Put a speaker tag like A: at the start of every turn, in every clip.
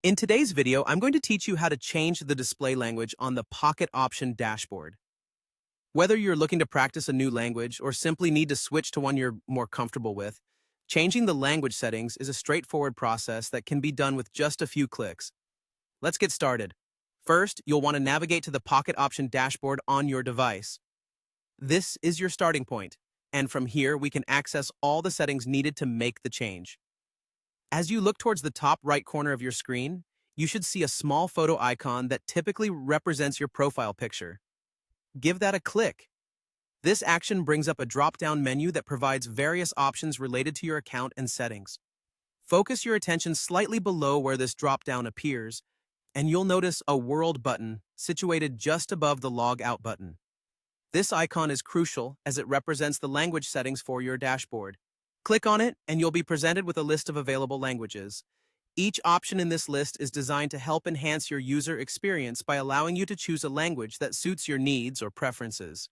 A: In today's video, I'm going to teach you how to change the display language on the Pocket Option dashboard. Whether you're looking to practice a new language or simply need to switch to one you're more comfortable with, changing the language settings is a straightforward process that can be done with just a few clicks. Let's get started. First, you'll want to navigate to the Pocket Option dashboard on your device. This is your starting point, and from here we can access all the settings needed to make the change. As you look towards the top right corner of your screen, you should see a small photo icon that typically represents your profile picture. Give that a click. This action brings up a drop-down menu that provides various options related to your account and settings. Focus your attention slightly below where this drop-down appears, and you'll notice a World button situated just above the Log Out button. This icon is crucial as it represents the language settings for your dashboard. Click on it, and you'll be presented with a list of available languages. Each option in this list is designed to help enhance your user experience by allowing you to choose a language that suits your needs or preferences.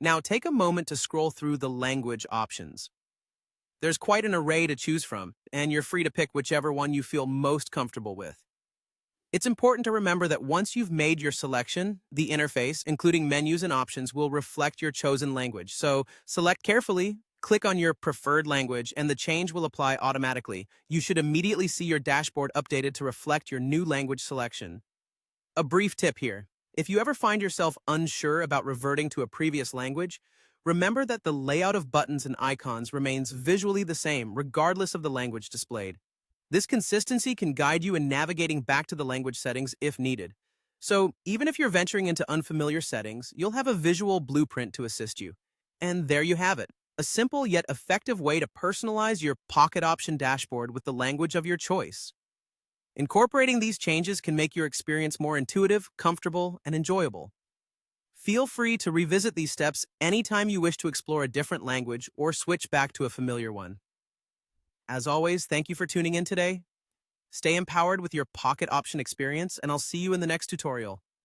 A: Now, take a moment to scroll through the language options. There's quite an array to choose from, and you're free to pick whichever one you feel most comfortable with. It's important to remember that once you've made your selection, the interface, including menus and options, will reflect your chosen language. So, select carefully. Click on your preferred language and the change will apply automatically. You should immediately see your dashboard updated to reflect your new language selection. A brief tip here. If you ever find yourself unsure about reverting to a previous language, remember that the layout of buttons and icons remains visually the same regardless of the language displayed. This consistency can guide you in navigating back to the language settings if needed. So, even if you're venturing into unfamiliar settings, you'll have a visual blueprint to assist you. And there you have it. A simple yet effective way to personalize your Pocket Option dashboard with the language of your choice. Incorporating these changes can make your experience more intuitive, comfortable, and enjoyable. Feel free to revisit these steps anytime you wish to explore a different language or switch back to a familiar one. As always, thank you for tuning in today. Stay empowered with your Pocket Option experience, and I'll see you in the next tutorial.